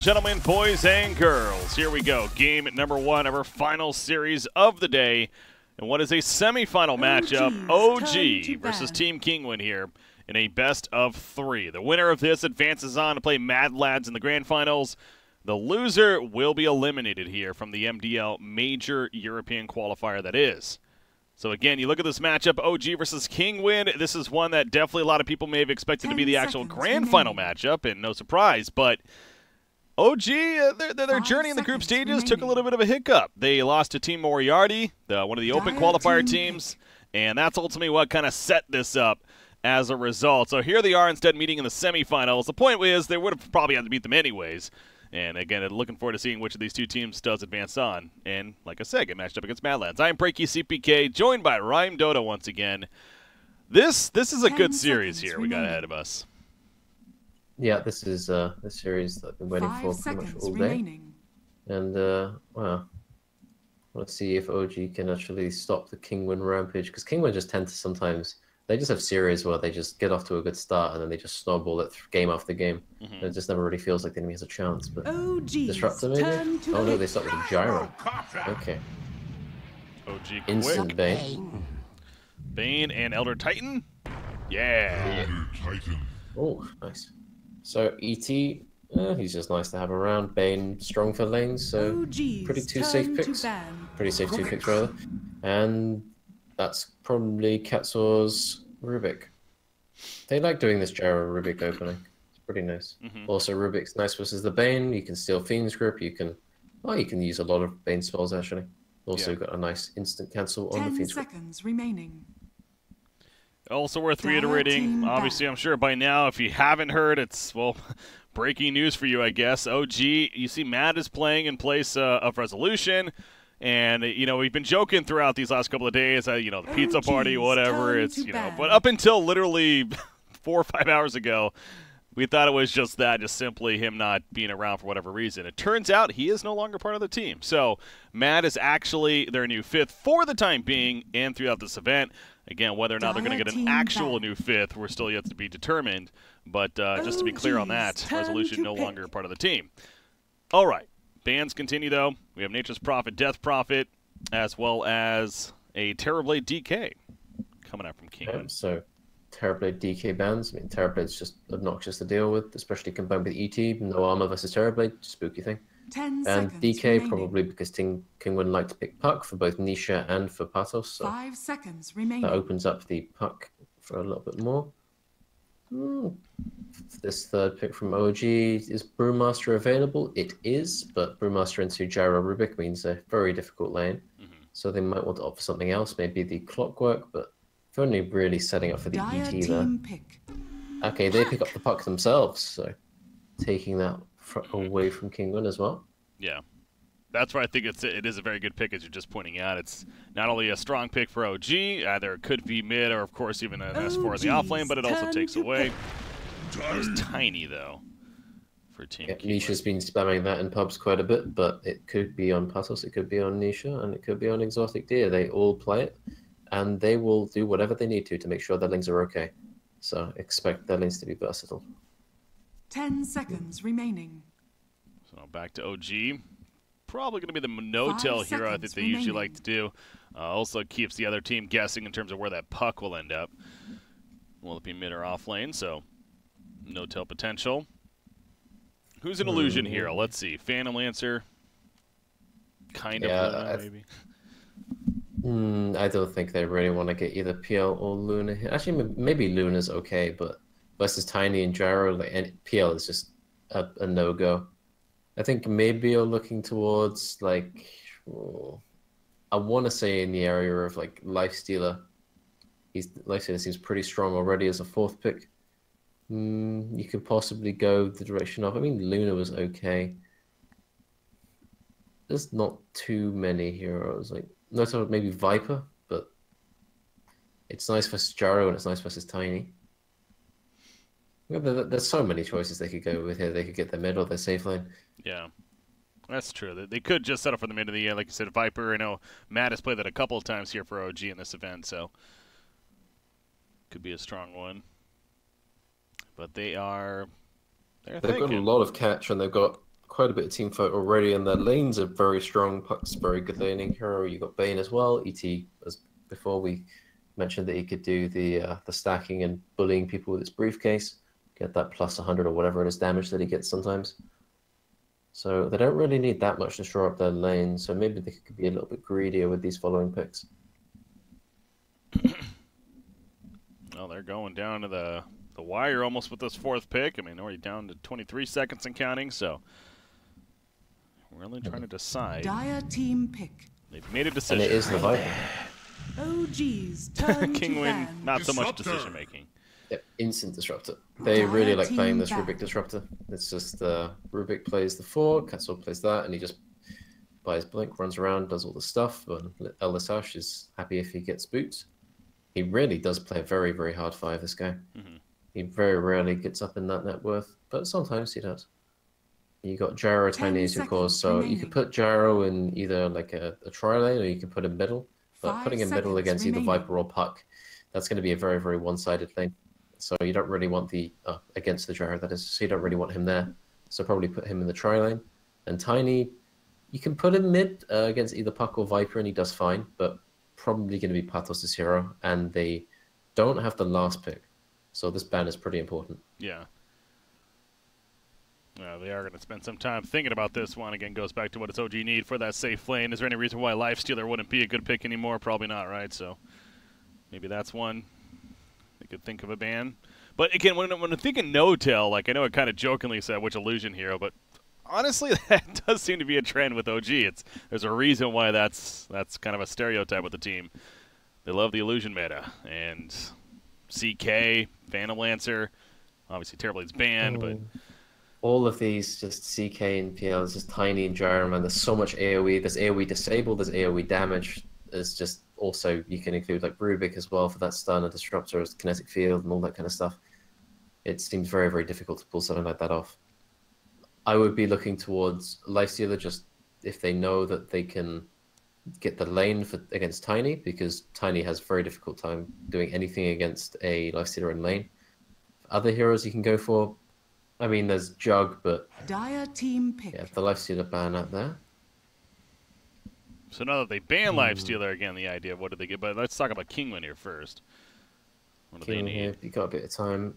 gentlemen, boys and girls, here we go. Game number 1 of our final series of the day. And what is a semifinal matchup? OG versus Team Kinguin here in a best of 3. The winner of this advances on to play Mad Lads in the grand finals. The loser will be eliminated here from the MDL Major European Qualifier that is. So again, you look at this matchup, OG versus Kinguin. This is one that definitely a lot of people may have expected to be the actual grand final matchup, and no surprise, but OG, their journey in the group stages took a little bit of a hiccup. They lost to Team Moriarty, one of the open qualifier teams, and that's ultimately what kind of set this up as a result. So here they are instead meeting in the semifinals. The point is they would have probably had to beat them anyways. And again, looking forward to seeing which of these two teams does advance on. And like I said, get matched up against Madlands. I'm BreakyCPK, joined by Rimedota once again. This is a good series here we got ahead of us. Yeah, this is the series that I've been waiting for pretty much all day. And, well, let's see if OG can actually stop the Kinguin rampage. Because Kinguin just tend to sometimes, they just have series where they just get off to a good start and then they just snowball it game after game. And it just never really feels like the enemy has a chance. But Disruptor maybe? Oh no, they start with a gyro. Okay. OG Instant quick. Bane. Bane and Elder Titan? Yeah. Oh, nice. So ET, he's just nice to have around. Bane, strong for lanes, so pretty two safe picks. Pretty safe 2 picks rather. And that's probably Katsor's Rubik. They like doing this gyro Rubik opening. It's pretty nice. Also, Rubik's nice versus the Bane. You can steal Fiend's Grip. You can use a lot of Bane spells actually. Also got a nice instant cancel on the Fiend's Grip. 10 seconds remaining. Also worth reiterating, obviously I'm sure by now, if you haven't heard, it's, well, breaking news for you, I guess. OG, you see Matt is playing in place of Resolution. And, you know, we've been joking throughout these last couple of days, the pizza party, whatever, it's, but up until literally 4 or 5 hours ago, we thought it was just that, just simply him not being around for whatever reason. It turns out he is no longer part of the team. So, Matt is actually their new 5th for the time being and throughout this event. Again, whether or not they're going to get an actual new 5th, we're still yet to be determined. But just to be clear on that, Resolution no longer part of the team. All right. Bans continue, though. We have Nature's Prophet, Death Prophet, as well as a Terrorblade DK coming out from Kinguin. So, Terrorblade DK bans. I mean, Terrorblade's just obnoxious to deal with, especially combined with ET. No armor versus Terrorblade, spooky thing. 10 and seconds DK remaining. Probably because Kinguin like to pick Puck for both Nisha and for Patos. So 5 seconds remaining. that opens up the Puck for a little bit more. This third pick from OG, is Brewmaster available? It is, but Brewmaster into Gyro Rubik means a very difficult lane. So they might want to offer something else, maybe the Clockwork, but they're only really setting up for the ET there. Okay, they pick up the Puck themselves, so taking that away from Kinguin as well. Yeah. That's why I think it is a very good pick, as you're just pointing out. It's not only a strong pick for OG, either it could be mid or, of course, even an S4 in the offlane, but it also takes away. It's tiny, though, for Team Kinguin. Nisha's been spamming that in pubs quite a bit, but it could be on Patos, it could be on Nisha, and it could be on Exotic Deer. They all play it, and they will do whatever they need to make sure their lanes are okay. So expect their lanes to be versatile. 10 seconds remaining. So back to OG. Probably going to be the no-tell hero I think they usually like to do. Also keeps the other team guessing in terms of where that puck will end up. Will it be mid or off lane? So no-tell potential. Who's an illusion hero? Let's see. Phantom Lancer. Kind of Luna, maybe. I don't think they really want to get either PL or Luna here. Actually, maybe Luna's okay, but versus Tiny and Gyro, and PL is just a no-go. I think maybe you're looking towards, like, I want to say in the area of, like, Lifestealer. Lifestealer seems pretty strong already as a 4th pick. You could possibly go the direction of, I mean, Luna was okay. There's not too many heroes. Like, maybe Viper, but it's nice versus Gyro and it's nice versus Tiny. There's so many choices they could go with here. They could get their mid or their safe lane. Yeah, that's true. They could just set up for the mid of the year. Like you said, Viper. I know Matt has played that a couple of times here for OG in this event, so could be a strong one. But they've got a lot of catch, and they've got quite a bit of team fight already, and their lanes are very strong. Puck's very good laning hero. You got Bane as well. ET, as before we mentioned that he could do the stacking and bullying people with his briefcase, get that plus 100 or whatever it is damage that he gets sometimes. So they don't really need that much to shore up their lane. So maybe they could be a little bit greedier with these following picks. Well, they're going down to the wire almost with this fourth pick. I mean, already down to 23 seconds and counting. So we're really trying to decide. Dire team pick. They've made a decision. And it is the Viper. OG's turn to Kinguin, ban. not so much decision making. Yep, instant disruptor. They really like playing this Rubik disruptor. It's just Rubik plays the 4, Katsuo plays that, and he just buys Blink, runs around, does all the stuff. But Elisash is happy if he gets boots. He really does play a very, very hard 5, this guy. He very rarely gets up in that net worth, but sometimes he does. You got Gyro Tiny as your cause, so you could put Gyro in either like a tri-lane, or you can put him middle. But putting him middle against either Viper or Puck, that's going to be a very, very one-sided thing. So you don't really want the against the Gyro, that is. So you don't really want him there. So probably put him in the tri-lane. And Tiny, you can put him mid against either Puck or Viper, and he does fine. But probably going to be Patos' hero, and they don't have the last pick. So this ban is pretty important. Yeah. Well, they are going to spend some time thinking about this one. Again, goes back to what does OG need for that safe lane. Is there any reason why Lifestealer wouldn't be a good pick anymore? Probably not, right? So maybe that's one. They could think of a ban. But again, when I'm thinking no-tail, like I know I kind of jokingly said which illusion hero, but honestly, that does seem to be a trend with OG. There's a reason why that's kind of a stereotype with the team. They love the illusion meta. And CK, Phantom Lancer, obviously Terrorblade's banned, but all of these, just CK and PL, is just Tiny and Gyro, man. There's so much AoE. There's AoE disable, there's AoE damage. There's just also, you can include like Rubik as well for that stun, and Disruptor as kinetic field and all that kind of stuff. It seems very, very difficult to pull something like that off. I would be looking towards Lifestealer just if they know that they can get the lane against Tiny, because Tiny has a very difficult time doing anything against a Lifestealer in lane. Other heroes you can go for, I mean, there's Jug, but Dire team pick. yeah, the Lifestealer ban out there. So now that they ban Lifestealer, again, the idea of what do they get? But let's talk about Kinguin here first. What do they need? Here, you got a bit of time.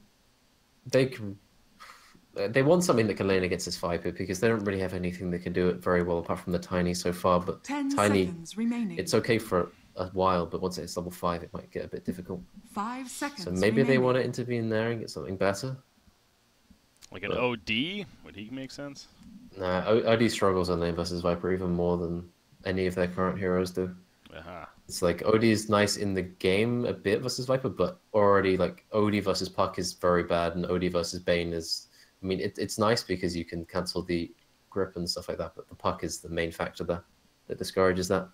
They want something that can lane against this Viper, because they don't really have anything that can do it very well apart from the Tiny so far. But 10 Tiny, seconds remaining. it's okay for a while, but once it's level 5, it might get a bit difficult. 5 seconds. So maybe they want to intervene there and get something better. Like an OD? Would he make sense? Nah, OD struggles on lane versus Viper even more than any of their current heroes do. It's like OD is nice in the game a bit versus Viper, but already like OD versus Puck is very bad, and OD versus Bane is, I mean, it's nice because you can cancel the grip and stuff like that, but the Puck is the main factor there that discourages that.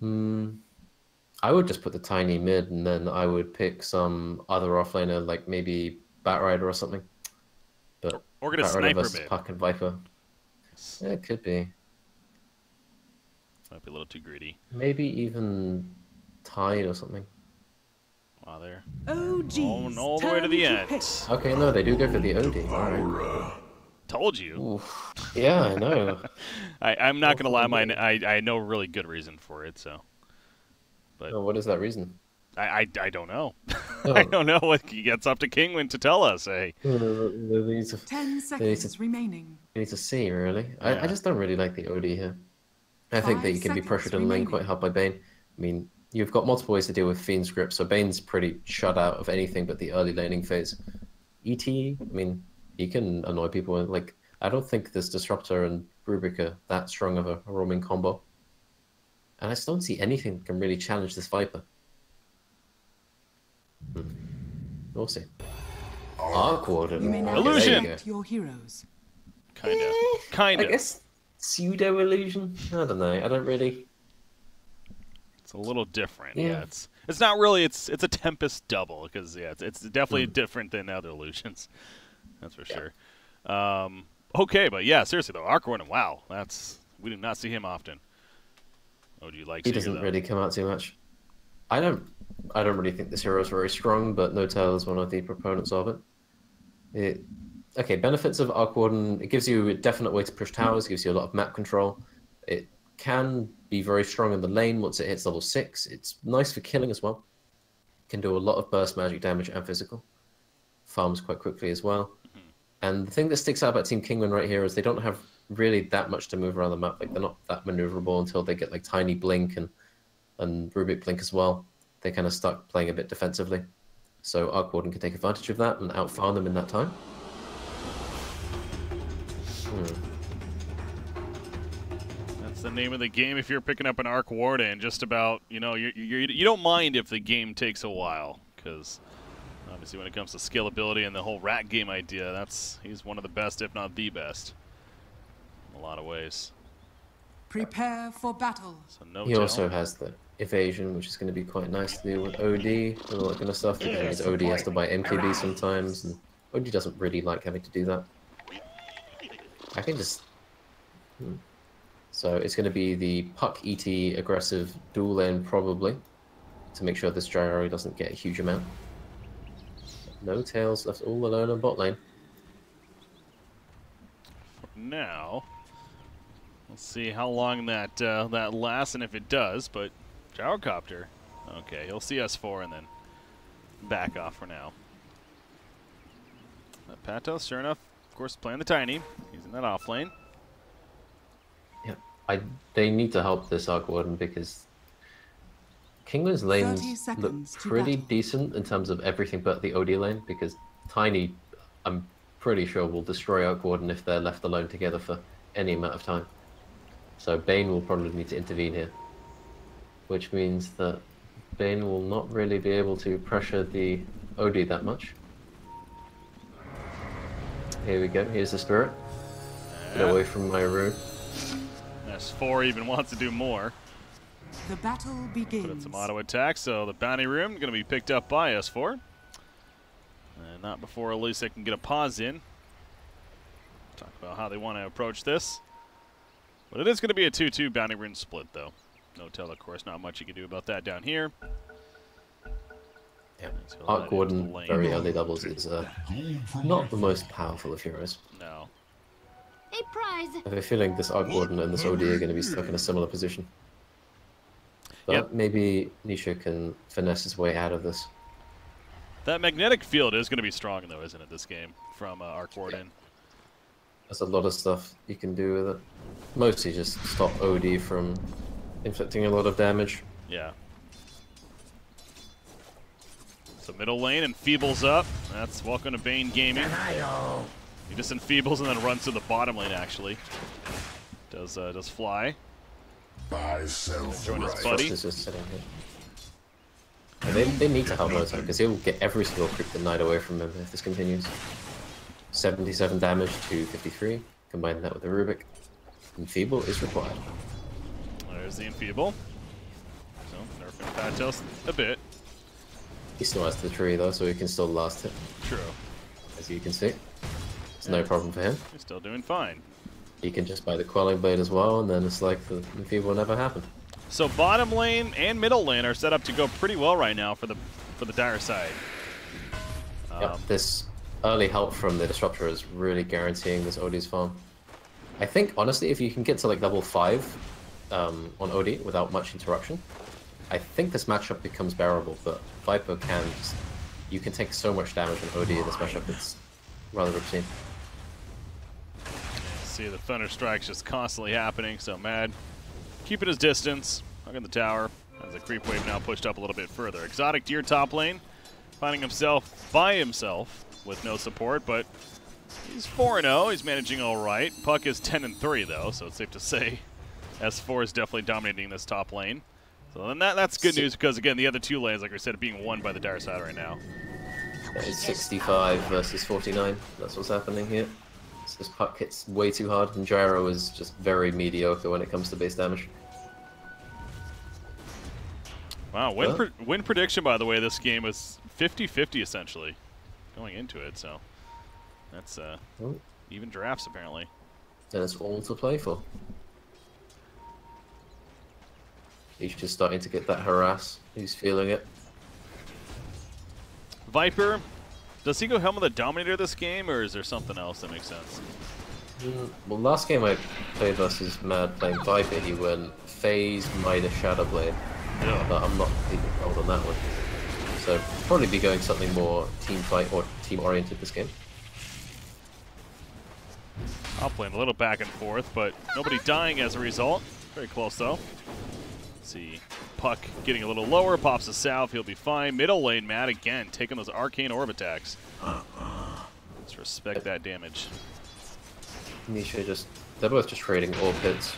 I would just put the Tiny mid, and then I would pick some other offlaner, like maybe Batrider or something. But or get a sniper mid. Puck and Viper. Yeah, it could be. Might be a little too greedy. Maybe even Tide or something. Wow, there. OG's all the way to the end. Okay, no, they do go for the OD. Right. Told you. Oof. Yeah, I know. I'm not gonna lie, I know a really good reason for it. So, but what is that reason? I don't know. Oh. I don't know what gets up to Kinguin to tell us. Hey, 10 seconds remaining. You need to see, really. Yeah. I just don't really like the OD here. I think that you can be pressured in lane quite hard by Bane. I mean, you've got multiple ways to deal with Fiend's grip, so Bane's pretty shut out of anything but the early laning phase. ET, I mean, he can annoy people. Like, I don't think this Disruptor and Rubik are that strong of a roaming combo. And I just don't see anything that can really challenge this Viper. We'll see. Awkward. Illusion. Your heroes. Kind of. I guess pseudo illusion. I don't know. I don't really. It's a little different. Yeah. It's not really. It's a Tempest double, because it's definitely different than other illusions. That's for sure. Okay, but yeah, seriously though, Arkwin, wow, we do not see him often. Oh, do you like? He doesn't really come out too much. I don't really think this hero is very strong, but No-Tail is one of the proponents of it. Okay, benefits of Arc Warden. It gives you a definite way to push towers, gives you a lot of map control. It can be very strong in the lane once it hits level 6. It's nice for killing as well. Can do a lot of burst magic damage and physical. Farms quite quickly as well. And the thing that sticks out about Team Kinguin right here is they don't have really that much to move around the map. Like, they're not that maneuverable until they get like Tiny Blink and Rubik Blink as well. They kind of stuck playing a bit defensively. So Arc Warden can take advantage of that and outfarm them in that time. That's the name of the game if you're picking up an Arc Warden. Just about, you know, you don't mind if the game takes a while, because obviously when it comes to scalability and the whole rat game idea, he's one of the best, if not the best, in a lot of ways. Prepare for battle. So no he also has the evasion, which is going to be quite nice to do with OD and all that kind of stuff. Because OD has to buy MKB sometimes, and OD doesn't really like having to do that. I can just... So it's going to be the Puck ET aggressive dual lane probably, to make sure this Gyro doesn't get a huge amount. No tails, left all alone on bot lane. For now, let's see how long that that lasts and if it does, but Gyrocopter, okay, he'll see S4 and then back off for now. Patos, sure enough, of course, playing the Tiny. He's in that off lane. Yeah, they need to help this Arc Warden because Kinguin's lanes look pretty decent in terms of everything but the OD lane, because Tiny, I'm pretty sure, will destroy Arc Warden if they're left alone together for any amount of time. So Bane will probably need to intervene here, which means that Bane will not really be able to pressure the OD that much. Here we go, here's the Spirit. Get away from my rune. S4 even wants to do more. The battle begins. Put in some auto attack, so the bounty room going to be picked up by S4. And not before at least they can get a pause in. Talk about how they want to approach this. But it is going to be a 2-2 bounty rune split, though. No tell, of course, not much you can do about that down here. Yeah, Arc Warden, very early doubles, is not the most powerful of heroes. No. A prize. I have a feeling this Arc Warden and this OD are going to be stuck in a similar position. But maybe Nisha can finesse his way out of this. That magnetic field is going to be strong, though, isn't it, this game, from Arc Warden? Yeah. There's a lot of stuff you can do with it. Mostly just stop OD from inflicting a lot of damage. Yeah. So middle lane enfeebles up. That's welcome to Bane Gaming. He just enfeebles and then runs to the bottom lane, actually. Does fly. Join his buddy. Is just sitting here. And they need to help Mota, because he'll get every single creep the night away from him if this continues. 77 damage to 53. Combine that with the Rubik. Enfeeble is required. There's the enfeeble. So nerfing Patos a bit. He still has the tree though, so he can still last it. True. As you can see. It's no problem for him. He's still doing fine. He can just buy the Quelling Blade as well, and then it's like the enfeeble never happened. So bottom lane and middle lane are set up to go pretty well right now for the dire side. Yep, this early help from the Disruptor is really guaranteeing this OD's farm. I think, honestly, if you can get to like level 5 on OD without much interruption, I think this matchup becomes bearable, but Viper can just... You can take so much damage on OD in this matchup, it's rather obscene. See the Thunder Strike's just constantly happening, so Mad keeping his distance, hugging the tower, as the creep wave now pushed up a little bit further. Exotic Deer top lane, finding himself by himself with no support, but he's 4-0, he's managing all right. Puck is 10-3 though, so it's safe to say S4 is definitely dominating this top lane. So then that's good news, because again, the other two lanes, like I said, are being won by the dire side right now. That is 65 versus 49, that's what's happening here. So this Puck hits way too hard, and Gyro is just very mediocre when it comes to base damage. Wow, win prediction, by the way, this game was 50-50 essentially going into it, so that's even drafts apparently. And it's all to play for. He's just starting to get that harass. He's feeling it. Viper Does he go Helm of the Dominator this game, or is there something else that makes sense? Well, last game I played versus Mad playing Viper, he went Phase, Midas, Shadowblade. Yeah. But I'm not completely sold on that one. So probably be going something more team fight or team oriented this game. I'll play him a little back and forth, but nobody dying as a result. Very close though. Let's see, Puck getting a little lower, pops to south, he'll be fine. Middle lane, Matt again, taking those arcane orb attacks. Let's respect that damage. Nisha they're both just trading orb hits.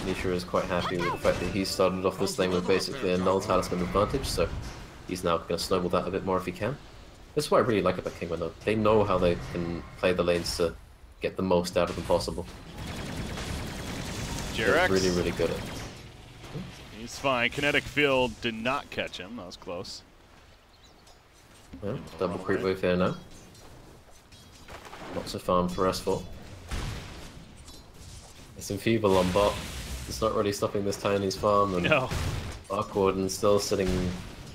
Nisha is quite happy with the fact that he started off this lane with basically a null talisman advantage, so he's now going to snowball that a bit more if he can. This is what I really like about Kinguin though. They know how they can play the lanes to get the most out of them possible. Jerax. Really, really good at it. He's fine. Kinetic Field did not catch him. That was close. Yeah, double creep wave here now. Lots of farm for S4. It's enfeeble on bot. It's not really stopping this Tiny's farm. And No. Arc Warden's still sitting.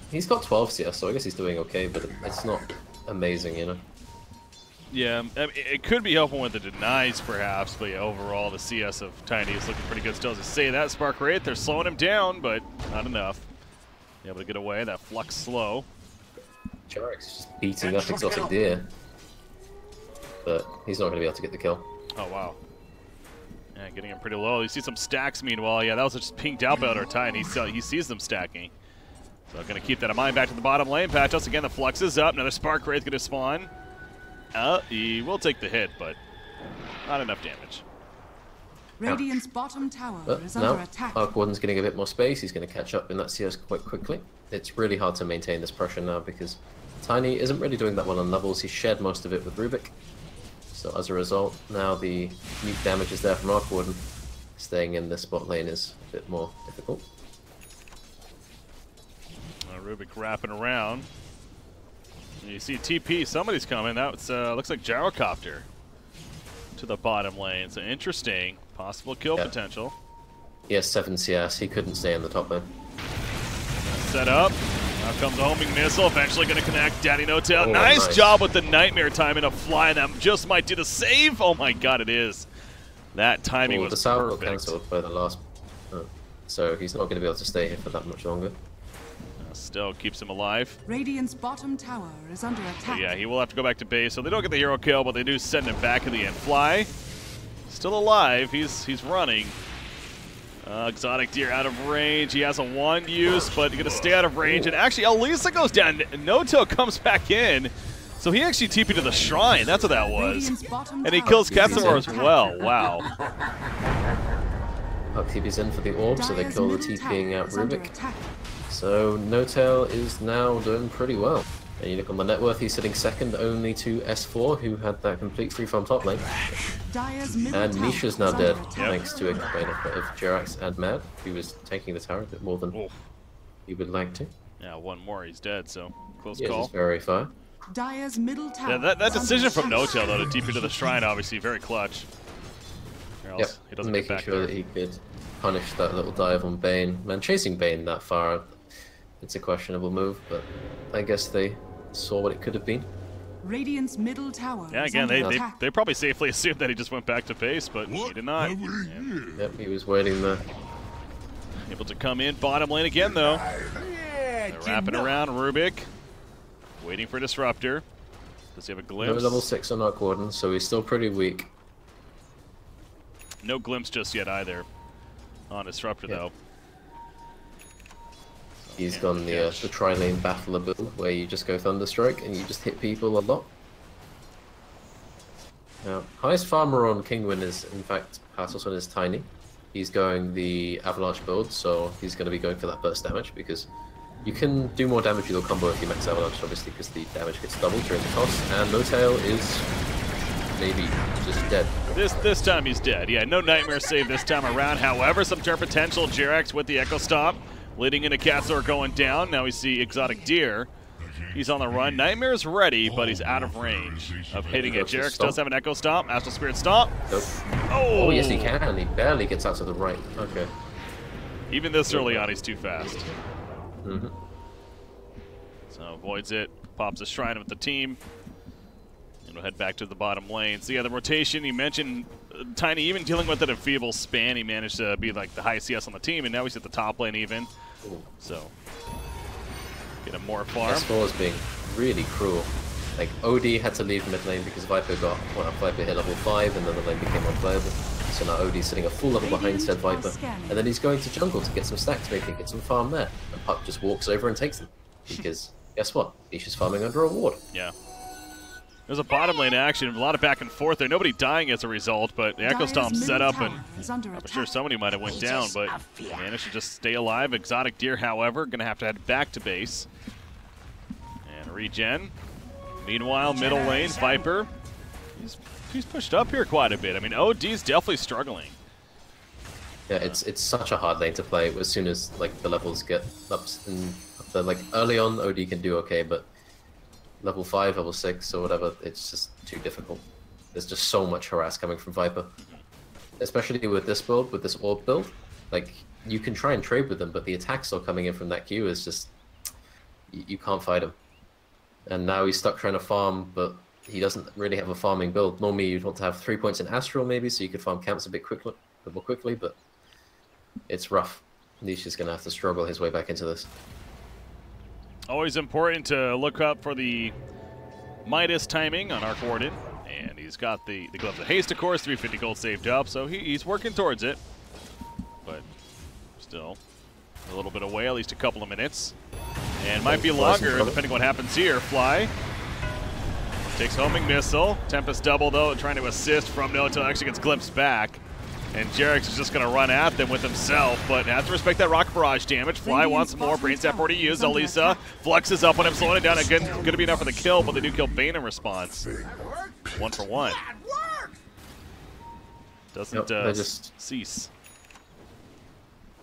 He's got 12 CS, so I guess he's doing okay, but it's not amazing, you know? Yeah, I mean, it could be helpful with the denies, perhaps, but yeah, overall, the CS of Tiny is looking pretty good still. To say that, Spark Wraith, they're slowing him down, but not enough. Able to get away, that Flux slow. Jerax is just beating up Exotic Deer, but he's not going to be able to get the kill. Oh, wow. Yeah, getting him pretty low. You see some stacks, meanwhile. Yeah, that was just pinged out by our Tiny. He sees them stacking. So going to keep that in mind. Back to the bottom lane. Patch us again. The Flux is up. Another Spark Wraith going to spawn. He will take the hit, but not enough damage. Radiant's bottom tower is under attack. Arc Warden's getting a bit more space. He's going to catch up in that CS quite quickly. It's really hard to maintain this pressure now because Tiny isn't really doing that well on levels. He shared most of it with Rubik. So as a result, now the nuke damage is there from Arc Warden. Staying in this bot lane is a bit more difficult. Rubik wrapping around. You see TP, somebody's coming. That looks like Gyrocopter to the bottom lane. So interesting. Possible kill potential. He has 7 CS. He couldn't stay in the top lane. Set up. Now comes the homing missile. Eventually going to connect. Daddy No Tail. Oh, nice job with the Nightmare timing to fly. That just might do the save. Oh my god, it is. That timing was the sound perfect. got cancelled by the last. So he's not going to be able to stay here for that much longer. Still keeps him alive. Radiant's bottom tower is under attack. Yeah, he will have to go back to base. So they don't get the hero kill, but they do send him back in the end. Fly, still alive. He's running. Exotic Deer out of range. He has a wand use, but he's going to stay out of range. And actually, Elisa goes down. Noto comes back in. So he actually TP'd to the shrine. That's what that was. And he kills Katsura as well. Wow. Puck TP's in for the orb, so they kill the TPing out Rubik. So Notail is now doing pretty well. And you look on the net worth, he's sitting second only to S4, who had that complete free farm top lane. And Nisha's now dead, thanks to a benefit of Jerax and Mad, who was taking the tower a bit more than he would like to. Yeah, one more, he's dead, so close Yes, call. it's very far. Dire's middle tower. Yeah, that decision from Notail, though, to TP to the shrine, obviously, very clutch. Or else he doesn't get making back sure there. that he could punish that little dive on Bane. Man, chasing Bane that far, it's a questionable move, but I guess they saw what it could have been. Radiant's middle tower. Yeah, again, they probably safely assumed that he just went back to base, but he did not. Yep, he was waiting there. Able to come in bottom lane again, though. They're wrapping around Rubik, waiting for Disruptor. Does he have a No glimpse? level 6 on Arc Warden, so he's still pretty weak. No glimpse just yet either on Disruptor, though. He's gone the tri-lane battle build, where you just go Thunderstrike and you just hit people a lot. Now, highest farmer on Kinguin is, in fact, Passos is Tiny. He's going the Avalanche build, so he's going to be going for that burst damage, because you can do more damage with your combo if you max Avalanche, obviously, because the damage gets doubled during the toss, and Notail is maybe just dead. This time he's dead. Yeah, no Nightmare save this time around. However, some turn potential. Jerax with the Echo Stomp, leading into Katsura going down. Now we see Exotic Deer. He's on the run. Nightmare's ready, but he's out of range of hitting it. Jerax does have an Echo Stomp. Astral Spirit Stomp. Nope. Oh! Oh, yes, he can. He barely gets out to the right. Okay. Even this early on, he's too fast. Mm-hmm. So avoids it. pops a shrine with the team. And we'll head back to the bottom lane. So yeah, the rotation, you mentioned Tiny even dealing with it a feeble span. He managed to be like the high CS on the team, and now he's at the top lane even. Ooh. So get him more farm. S4 is being really cruel. Like, OD had to leave mid lane because Viper got, well, Viper hit level 5 and then the lane became unplayable. So now OD's sitting a full level behind said Viper. And then he's going to jungle to get some stacks, maybe get some farm there. And Puck just walks over and takes them. Because, guess what? He's just farming under a ward. Yeah. There's a bottom lane action, a lot of back and forth there. Nobody dying as a result, but the Echo Stomp set up, and I'm sure somebody might have went down, but managed to just stay alive. Exotic Deer, however, going to have to head back to base. And regen. Meanwhile, middle lane, Viper. He's pushed up here quite a bit. I mean, OD's definitely struggling. Yeah, it's such a hard lane to play as soon as like the levels get up and up there. Like early on, OD can do okay, but level 5, level 6, or whatever, it's just too difficult. There's just so much harass coming from Viper. Especially with this build, with this orb build. Like, you can try and trade with them, but the attack still coming in from that queue is just... You can't fight him. And now he's stuck trying to farm, but he doesn't really have a farming build. Normally you'd want to have 3 points in Astral maybe, so you could farm camps a bit more quickly, but it's rough. He's just going to have to struggle his way back into this. Always important to look up for the Midas timing on Arc Warden. And he's got the Gloves of Haste, of course, 350 gold saved up, so he's working towards it. But still, a little bit away, at least a couple of minutes. And might be longer, depending on what happens here. Fly takes Homing Missile. Tempest Double, though, trying to assist from No until it actually gets glimpsed back. And Jarex is just going to run at them with himself, but has to respect that Rock Barrage damage. Fly wants more. Brain Sap already used. Elisa flexes up on him, slowing it down. Again, going to be enough for the kill, but they do kill Bane in response. 1 for 1. Doesn't just cease.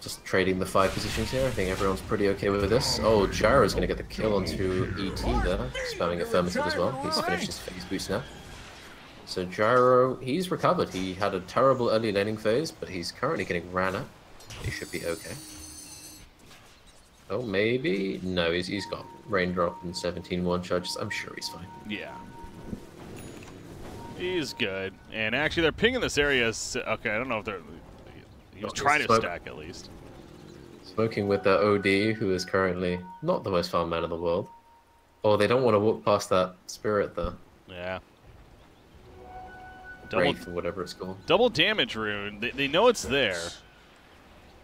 Just trading the 5 positions here. I think everyone's pretty okay with this. Oh, Gyro's going to get the kill onto ET there, spamming Affirmative as well. He's finished his phase boost now. So Gyro, he's recovered. He had a terrible early laning phase, but he's currently getting ran at. He should be okay. Oh, maybe? No, he's got Raindrop and 17 one-charges. I'm sure he's fine. Yeah. He's good. And actually, they're pinging this area. Okay, I don't know if they're... He was trying to stack, at least. Smoking with the OD, who is currently not the most farm man in the world. Oh, they don't want to walk past that Spirit, though. Yeah. Wraith, or whatever it's called. Double damage rune. They know it's there.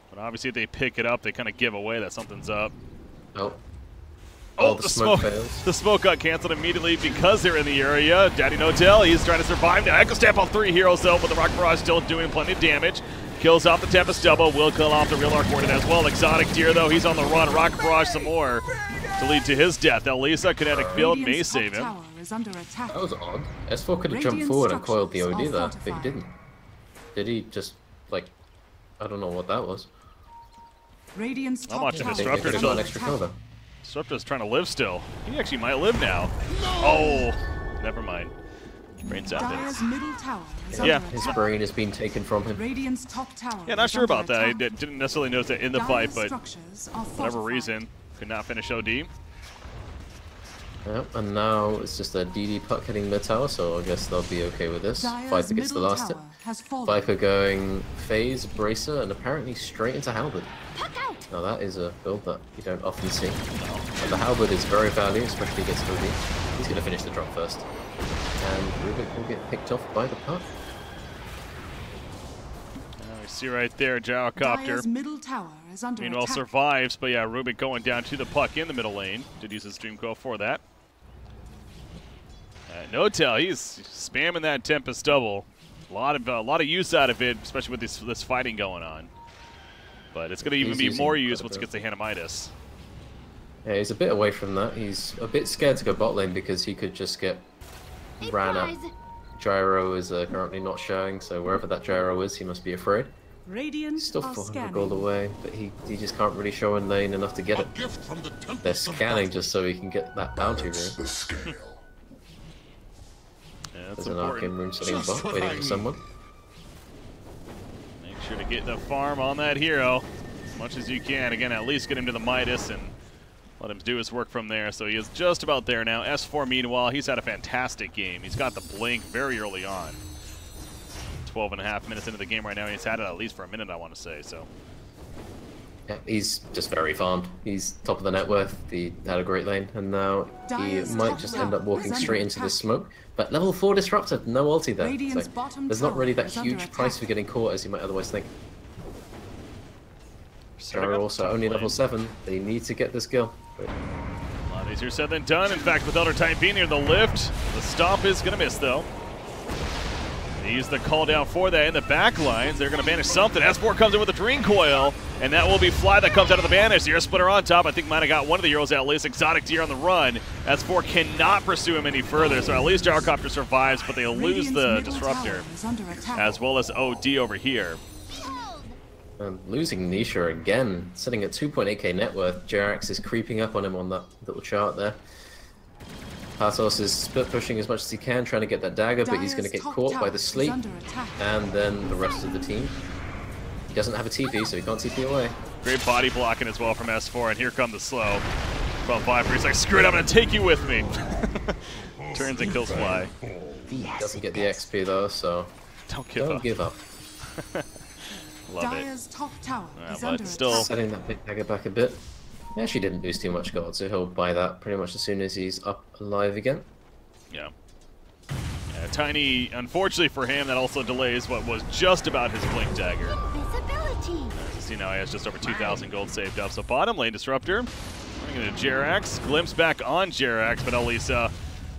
But obviously if they pick it up, they kind of give away that something's up. Oh. Oh, the smoke fails. The smoke got canceled immediately because they're in the area. Daddy No-Tell, he's trying to survive now. Echo Stamp on 3 heroes though, but the Rock Barrage still doing plenty of damage. Kills off the Tempest Double, will kill off the real Arc Warden as well. Exotic Deer though, he's on the run. Rock Barrage some more to lead to his death. Elisa, Kinetic Field may save him. That was odd. S4 could have jumped forward and coiled the OD there, but he didn't. Did he just, like, I don't know what that was. I'm watching Disruptor. Disruptor's trying to live still. He actually might live now. Oh, never mind. Brain zapped it. Yeah. His brain has been taken from him. Yeah, not sure about that. I didn't necessarily notice that in the fight, but for whatever reason, could not finish OD. Yep, and now it's just a DD puck hitting mid tower, so I guess they'll be okay with this. Viper gets the last hit. Viper going phase, bracer, and apparently straight into Halberd. Now that is a build that you don't often see. But the Halberd is very valuable, especially against OD. He's going to finish the drop first. And Rubik will get picked off by the puck. We see right there, Gyrocopter. Meanwhile, survives, but yeah, Rubik going down to the puck in the middle lane. Did use his Dream Coil for that. No-Tell, he's spamming that Tempest Double. A lot of use out of it, especially with this fighting going on. But it's going to even be more use once it gets to Hanamitis. Yeah, he's a bit away from that. He's a bit scared to go bot lane because he could just get ran at. Gyro is currently not showing, so wherever that Gyro is, he must be afraid. He's still 400 gold away, but he just can't really show in lane enough to get it. They're scanning just so he can get that bounty rune. Yeah, there's an Arcane Rune sitting bot, waiting for someone. Make sure to get the farm on that hero as much as you can. Again, at least get him to the Midas and Let him do his work from there, so he is just about there now. S4, meanwhile, he's had a fantastic game. He's got the blink very early on. 12.5 minutes into the game right now. He's had it at least for a minute, I want to say. So. Yeah, he's just very farmed. He's top of the net worth. He had a great lane, and now he might just end up walking straight into this smoke. But level 4 disruptor, no ulti there. So there's not really that huge price for getting caught as you might otherwise think. They're also only level 7. They need to get this kill. A lot easier said than done. In fact, with Elder Titan being near the lift, the stop is going to miss, though. They use the call down for that in the back lines. They're going to banish something. S4 comes in with a Dream Coil, and that will be Fly that comes out of the banish. The Air Splitter on top. I think might have got one of the Euros at least. Exotic Deer on the run. S4 cannot pursue him any further, so at least Gyrocopter survives, but they lose the Disruptor, as well as OD over here. Losing Nisha again, sitting at 2.8k net worth. Jerax is creeping up on him on that little chart there. Patos is split pushing as much as he can, trying to get that dagger, but he's going to get caught by the sleep, and then the rest of the team. He doesn't have a TP, so he can't TP away. Great body blocking as well from S4, and here come the slow from Viper. He's like, screw it, I'm going to take you with me. Turns and kills Fly. Doesn't get the XP though, so don't give up. Love Dire's top tower is under still setting that big dagger back a bit. He actually didn't lose too much gold, so he'll buy that pretty much as soon as he's up alive again. Yeah. Tiny, unfortunately for him, that also delays what was just about his blink dagger. Visibility. As you see now, he has just over 2,000 gold saved up. So bottom lane disruptor, bringing in Jerax, glimpse back on Jerax, but Elisa,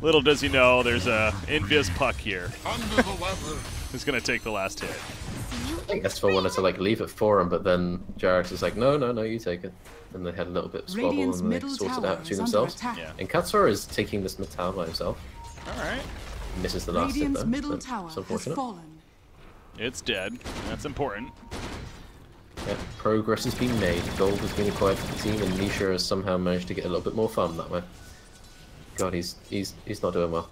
little does he know, there's a invis puck here. Who's gonna take the last hit? I think S4 wanted to like leave it for him, but then Jerax is like, no, you take it. And they had a little bit of squabble and they sorted it out between themselves. Yeah. And Katsura is taking this mid tower by himself. Alright. Misses the last hit though. Middle It's tower unfortunate. It's dead. That's important. Yeah, progress has been made. Gold has been acquired for the team, and Nisha has somehow managed to get a little bit more farm that way. God, he's not doing well.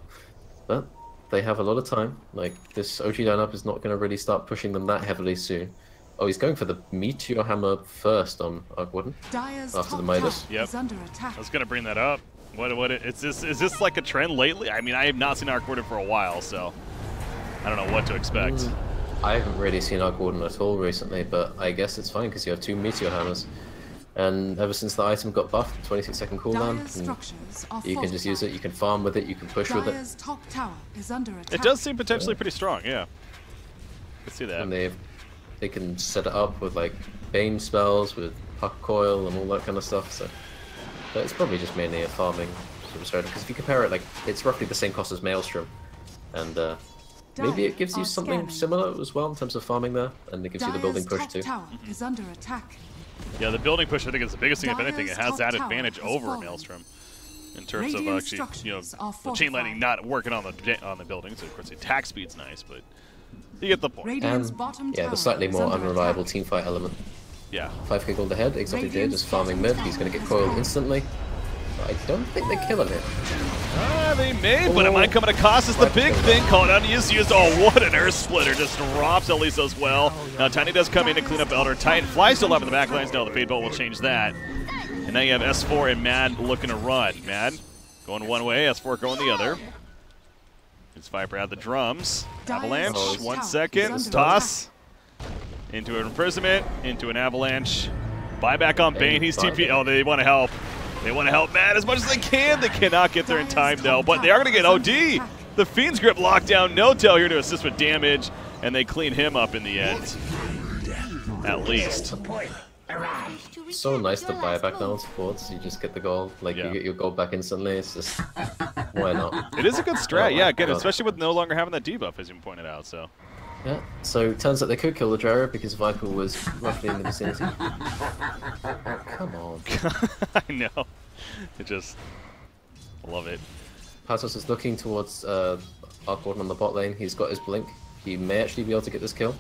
But they have a lot of time. Like, this OG lineup is not going to really start pushing them that heavily soon. Oh, he's going for the Meteor Hammer first on Arc Warden after the Midas. Yep. I was going to bring that up. Is this like a trend lately? I mean, I have not seen Arc Warden for a while, so I don't know what to expect. I haven't really seen Arc Warden at all recently, but I guess it's fine because you have 2 Meteor Hammers. And ever since the item got buffed, 26-second cooldown, you can just use it, you can farm with it, you can push with it. It does seem potentially pretty strong, yeah. I can see that. And they can set it up with like Bane spells, with Puck Coil and all that kind of stuff, so... But it's probably just mainly a farming sort of strategy, because if you compare it, like, it's roughly the same cost as Maelstrom. And maybe it gives you something similar as well in terms of farming there, and it gives you the building push too. Yeah, the building push I think is the biggest thing. If anything, it has that advantage over Maelstrom in terms of actually, you know, the chain lightning not working on the buildings. Of course, the attack speed's nice, but you get the point. And yeah, the slightly more unreliable teamfight element. Yeah. 5k gold ahead. Exotic Deer just farming mid. He's going to get coiled instantly. But I don't think they're killing him. They may, but it might come at a cost. Is the big thing. Call it out. Used. Oh, what an Earth Splitter. Just drops Elisa as well. Now Tiny does come in to clean up Elder Titan. Fly still up in the back lines. No, the Fade Bolt will change that. And now you have S4 and Mad looking to run. Mad going one way, S4 going the other. It's Viper at the drums. Avalanche, 1 second. Toss. Into an imprisonment, into an avalanche. Buyback on Bane, he's TP. Oh, they want to help. They want to help Matt as much as they can. They cannot get there in time, though. But they are going to get OD. The Fiend's Grip lockdown. No-tail here to assist with damage. And they clean him up in the end. At least. So nice to buy back now on supports. You just get the gold. Like, you get your gold back instantly. It's just, why not? It is a good strat, yeah. Again, especially with no longer having that debuff, as you pointed out, so. Yeah, so it turns out they could kill the Gyro because Viper was roughly in the vicinity. Come on. I know. I love it. Patos is looking towards Arc Warden on the bot lane. He's got his blink. He may actually be able to get this kill.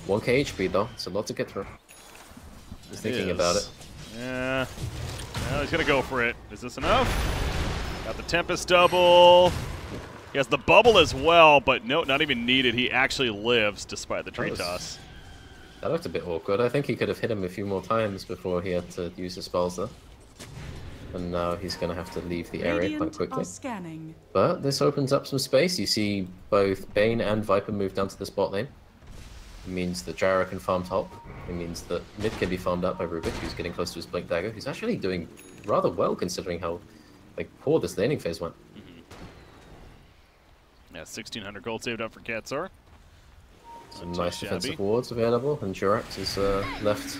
1k HP though, it's a lot to get through. Just thinking about it. Yeah. Well, he's gonna go for it. Is this enough? Got the Tempest double. He has the bubble as well, but no, not even needed. He actually lives despite the tree toss. That looked a bit awkward. I think he could have hit him a few more times before he had to use his spells there. and now he's going to have to leave the area quite quickly. Scanning. But this opens up some space. You see both Bane and Viper move down to the spot lane. It means that Gyro can farm top. It means that mid can be farmed out by Rubik, who's getting close to his Blink Dagger, who's actually doing rather well considering how poor this laning phase went. Yeah, 1,600 gold saved up for Katsar. Some nice defensive wards available, and Jurax is left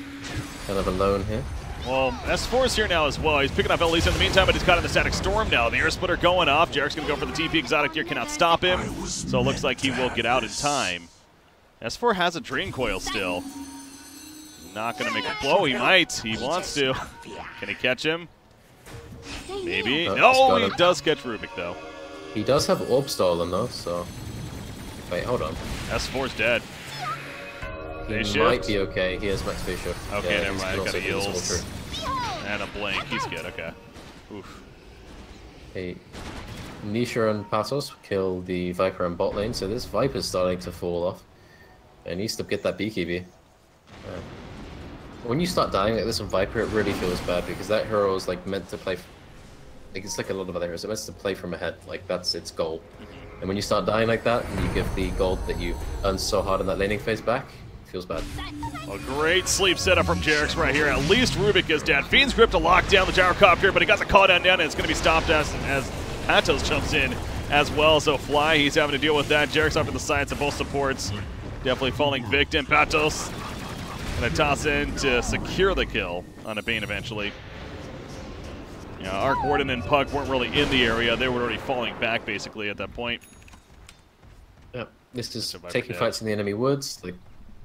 kind of alone here. Well, S4 is here now as well. He's picking up Elisa in the meantime, but he's caught in the static storm now. The air splitter going off. Jarek's going to go for the TP. Exotic Deer cannot stop him, so it looks like he will get out in time. S4 has a Drain Coil still. Not going to make a blow. He might. He wants to. Can he catch him? Maybe. No, he does catch Rubik, though. He does have Orb Stolen, though, so... Wait, hold on. S4's dead. He might be okay. He has max phase shift. Okay, yeah, never mind. Got a heals. And a blink. He's good. Okay. Oof. Hey, Nisha and Patos kill the Viper and bot lane, so this Viper's starting to fall off. And needs to get that BKB. When you start dying like this on Viper, it really feels bad because that hero is meant to play. It's like a lot of other heroes. It's meant to play from ahead. That's its goal. And when you start dying like that, and you give the gold that you earned so hard in that laning phase back, it feels bad. A great sleep setup from Jarek's right here. At least Rubik is dead. Fiend's Grip to lock down the Gyrocopter, but he got the call down, and it's going to be stopped as Patos jumps in as well. So Fly, he's having to deal with that. Jarek's off to the sides of both supports. Definitely falling victim. Patos going to toss in to secure the kill on a Bane eventually. Arc Warden and Puck weren't really in the area. They were already falling back basically at that point. Yep, this is taking fights in the enemy woods.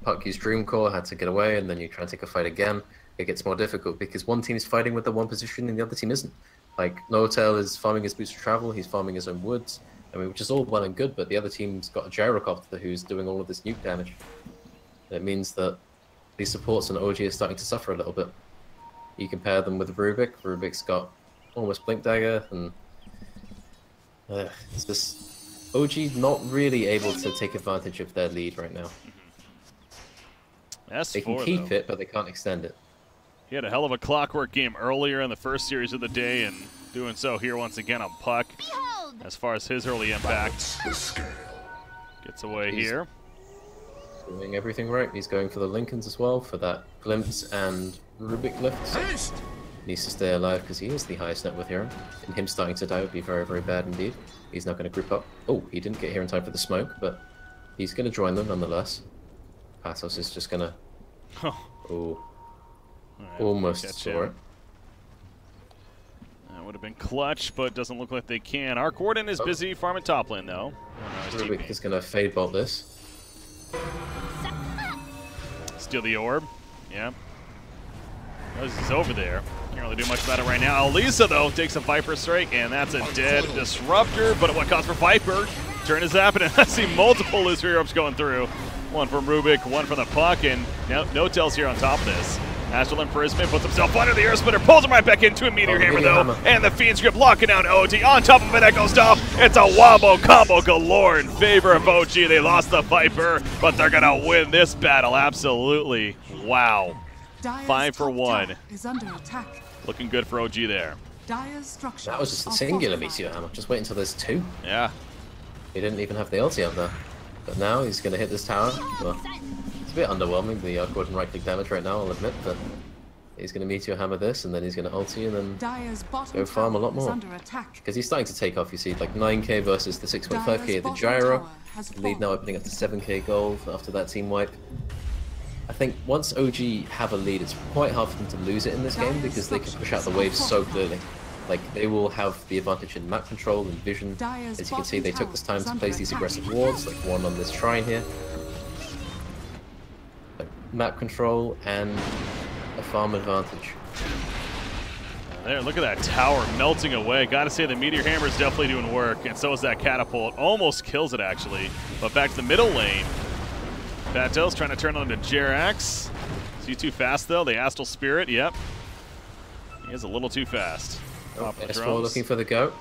Puck used Dream Core, had to get away, and then you try and take a fight again. It gets more difficult because one team is fighting with the one position and the other team isn't. Noatel is farming his boots of travel, he's farming his own woods, which is all well and good, but the other team's got a Gyrocopter who's doing all of this nuke damage. It means that these supports on OG are starting to suffer a little bit. You compare them with Rubik. Rubik's got almost Blink Dagger, and it's just OG not really able to take advantage of their lead right now. S4, they can keep it, but they can't extend it. He had a hell of a clockwork game earlier in the first series of the day, and doing so here once again on Puck. As far as his early impact, gets away here. Doing everything right. He's going for the Lincolns as well for that Glimpse and Rubik lift. Needs to stay alive because he is the highest net worth hero, and him starting to die would be very, very bad indeed. He's not going to group up. Oh, he didn't get here in time for the smoke, but he's going to join them nonetheless. Patos is just going to... Oh. Almost saw it. That would have been clutch, but doesn't look like they can. Arc Warden is busy farming top lane, though. Rubik is going to fade bolt this. Steal the orb. Yeah. He's over there. Can't really do much about it right now. Elisa, though, takes a Viper strike, and that's a dead Disruptor, but at what cost for Viper? Turn is happening. I see multiple loser orbs going through. One from Rubik, one from the Puck, and now Notel's here on top of this. Astral Imprisonment puts himself under the air splitter, pulls him right back into a Meteor Hammer, though, and the Fiend's Grip locking down OG on top of an Echo Stomp. It's a wombo combo galore in favor of OG. They lost the Viper, but they're going to win this battle, absolutely. Wow. 5 for 1. Is under attack. Looking good for OG there. That was just a singular Meteor Hammer. Just wait until there's 2. Yeah. He didn't even have the ulti up there. But now he's going to hit this tower. Well, it's a bit underwhelming, the Gordon right-click damage right now, I'll admit, but he's going to Meteor Hammer this, and then he's going to ulti, and then go farm a lot more. Because he's starting to take off, you see, 9k versus the 6.5k of the Gyro. Lead now opening up to 7k gold after that team wipe. I think once OG have a lead, it's quite hard for them to lose it in this game because they can push out the waves so clearly. They will have the advantage in map control and vision. As you can see, they took this time to place these aggressive wards, one on this shrine here. Map control and a farm advantage. There, look at that tower melting away. Gotta say the Meteor Hammer is definitely doing work, and so is that Catapult. Almost kills it, actually. But back to the middle lane. Patos trying to turn on to Jerax. Is he too fast, though? The Astral Spirit, yep. He is a little too fast. S4 looking for the goat.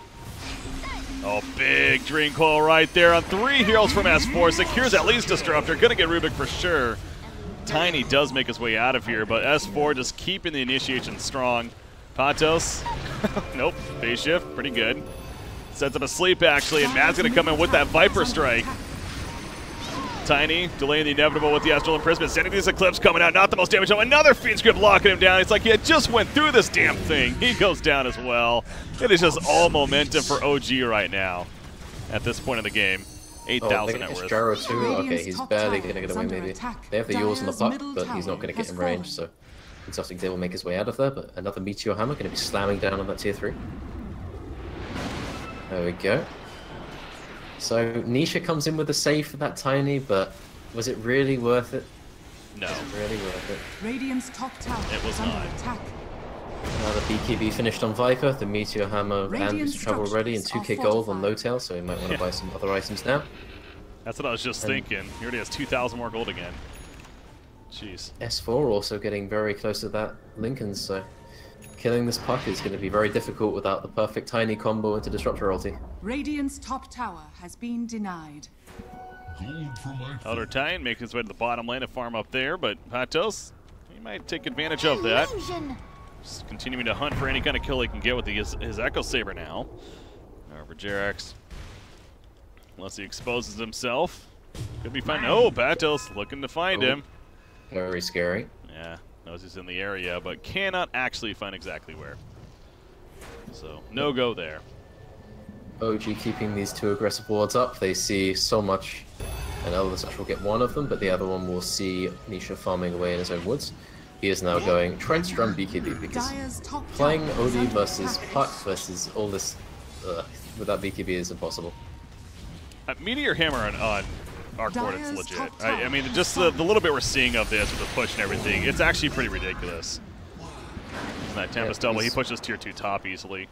Oh, big Dream Coil right there on 3 heroes from S4. Secures at least Disruptor. Gonna get Rubik for sure. Tiny does make his way out of here, but S4 just keeping the initiation strong. Patos Nope. Phase shift. Pretty good. Sets up a sleep, actually, and Matt's going to come in with that Viper Strike. Tiny delaying the inevitable with the Astral Imprisonment. Sending these Eclipse coming out. Not the most damage. Oh, another Fiend's Grip locking him down. It's like he had just went through this damn thing. He goes down as well. It is just all momentum for OG right now at this point in the game. 8,000 net worth. Gyro too. Okay, he's barely going to get away maybe. They have the Yaws on the puck, but he's not going to get in range, so Exotic Day will make his way out of there, but another Meteor Hammer going to be slamming down on that tier 3. There we go. So Nisha comes in with a save for that Tiny, but was it really worth it? No. Was it really worth it? Radiant's top tower It was under not. attack. Now the BKB finished on Viper, the Meteor Hammer and Boost of Travel already, and 2k gold on No Tail, so he might want to buy some other items now. That's what I was just thinking. He already has 2,000 more gold again. Jeez. S4 also getting very close to that Lincoln, so killing this puck is going to be very difficult without the perfect Tiny combo into Disruptor ulti. Radiant's top tower has been denied. Elder Titan making his way to the bottom lane to farm up there, but Patos, he might take advantage of that. Just continuing to hunt for any kind of kill he can get with his Echo Saber now. Over Jerax. Unless he exposes himself. Could be fine. Oh, Patos looking to find him. Very scary. Yeah, knows he's in the area, but cannot actually find exactly where. So, no go there. OG keeping these two aggressive wards up. They see so much, and Elder Sash will get one of them, but the other one will see Nisha farming away in his own woods. He is now going Trench Drum BKB because playing OD versus Puck versus all this without BKB is impossible. Meteor Hammer on Arc Board, it's legit. I mean, just the little bit we're seeing of this with the push and everything, it's actually pretty ridiculous. And that Tempest double, he pushes tier 2 top easily.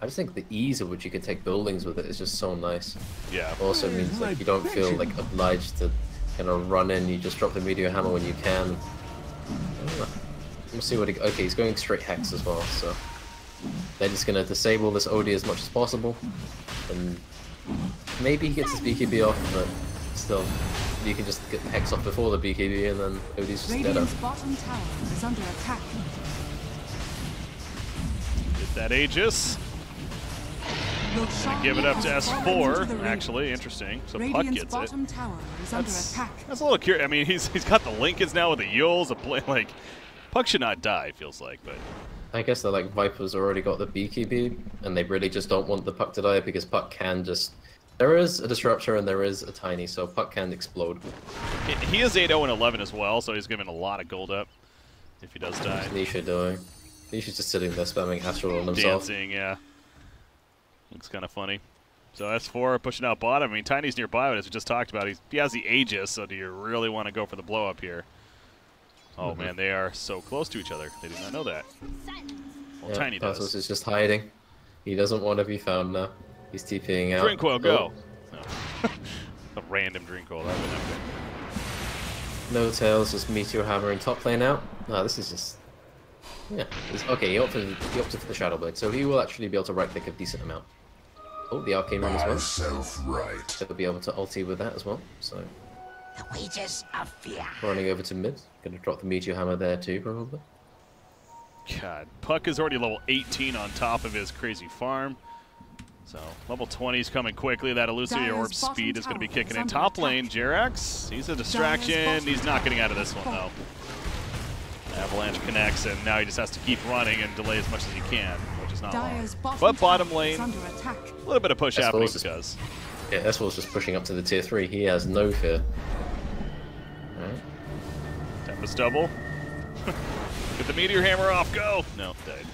I just think the ease of which you can take buildings with it is just so nice. Yeah. Also means like you don't feel like obliged to kind of run in. You just drop the Meteor Hammer when you can. We'll see what he. Okay, he's going straight Hex as well. So they're just gonna disable this OD as much as possible, and maybe he gets his BKB off, but still, you can just get the Hex off before the BKB, and then OD's just dead up. Bottom tower is under attack. Get that Aegis. Give it up to S4, actually. Interesting. So Puck gets it. That's a little curious. I mean, he's got the Lincolns now with the Yules. Like, Puck should not die, it feels like. But I guess that like Viper's already got the BKB, and they really just don't want the Puck to die because Puck can just. There is a Disruptor and there is a Tiny, so Puck can explode. He is 8-0 and 11 as well, so he's giving a lot of gold up if he does die. What's Nisha doing? Nisha's just sitting there spamming Astral on himself. Dancing, yeah. Looks kind of funny. So S4 pushing out bottom. I mean, Tiny's nearby, but as we just talked about, he has the Aegis, so do you really want to go for the blow up here? Oh man, they are so close to each other. They did not know that. Well, Tiny does. Pasos is just hiding. He doesn't want to be found now. He's TPing out. Drinkwell, go! No. A random Drinkwell, that would have been. No Tails, just Meteor hammering top lane out. No, this is just. Yeah. Okay, he opted for the Shadow Blade, so he will actually be able to right click a decent amount. Oh, the Arcane Room as well. Right. So he'll be able to ulti with that as well. So. The wages of fear. Running over to mid. Gonna drop the Meteor Hammer there too, probably. God, Puck is already level 18 on top of his crazy farm. So, level 20 is coming quickly. That Illusory Orb speed is going to be kicking in. Top lane, Jerax. He's a distraction. He's not getting out of this one, though. Avalanche connects, and now he just has to keep running and delay as much as he can, which is not long. But bottom lane, a little bit of push happening because... Yeah, S4's just pushing up to the tier 3. He has no fear. Alright. Tempest double. Get the Meteor Hammer off, go! No, died.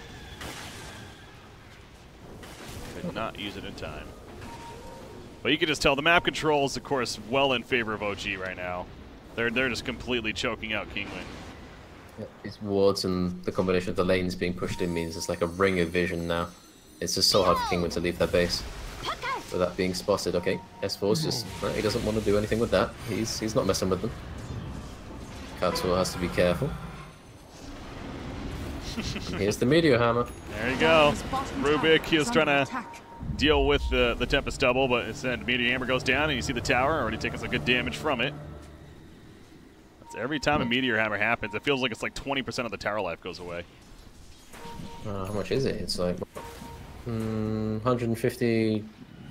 Could not use it in time. But you can just tell the map controls, of course, well in favor of OG right now. They're just completely choking out Kinguin. Yeah, these wards and the combination of the lanes being pushed in means it's like a ring of vision now. It's just so hard for Kinguin to leave their base without being spotted. Okay, S4's just he doesn't want to do anything with that. He's not messing with them. Katsuo has to be careful. And here's the Meteor Hammer. There you go. Rubik, he was trying to deal with the Tempest double, but instead Meteor Hammer goes down, and you see the tower already taking some good damage from it. That's every time a Meteor Hammer happens, it feels like it's like 20% of the tower life goes away. How much is it? It's like 150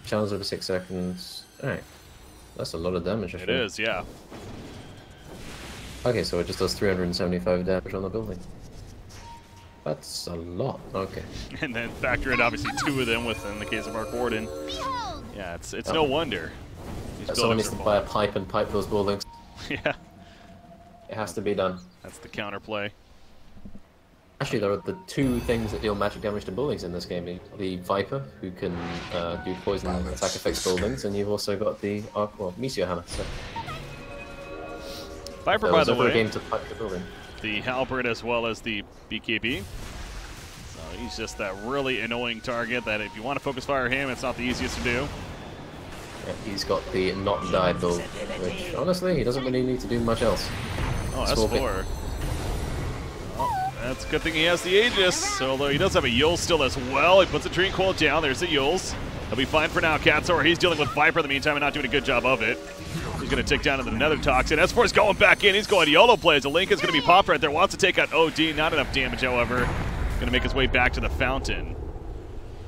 channels over 6 seconds. Alright. That's a lot of damage. It is, yeah. Okay, so it just does 375 damage on the building. That's a lot. Okay. And then factor in obviously 2 of them within the case of Mark Warden. Yeah, it's no wonder. Someone needs to buy a pipe and pipe those buildings. Yeah. It has to be done. That's the counterplay. Actually, there are the 2 things that deal magic damage to buildings in this game. The Viper, who can do poison attack effects buildings, and you've also got the Meteor Hammer. So. Viper, by the way, game to pipe the building. The Halberd as well as the BKB. So he's just that really annoying target that if you want to focus fire him, it's not the easiest to do. Yeah, he's got the not die build, which honestly, he doesn't really need to do much else. Oh, S4. That's a good thing he has the Aegis, although he does have a Yule still as well. He puts a Dream Coil down. There's the Yules. He'll be fine for now. Katsuor, he's dealing with Viper in the meantime and not doing a good job of it. He's going to tick down into the Nether Toxin. S4 is going back in. He's going YOLO plays. The Link is going to be popped right there. Wants to take out OD. Not enough damage, however. Going to make his way back to the fountain.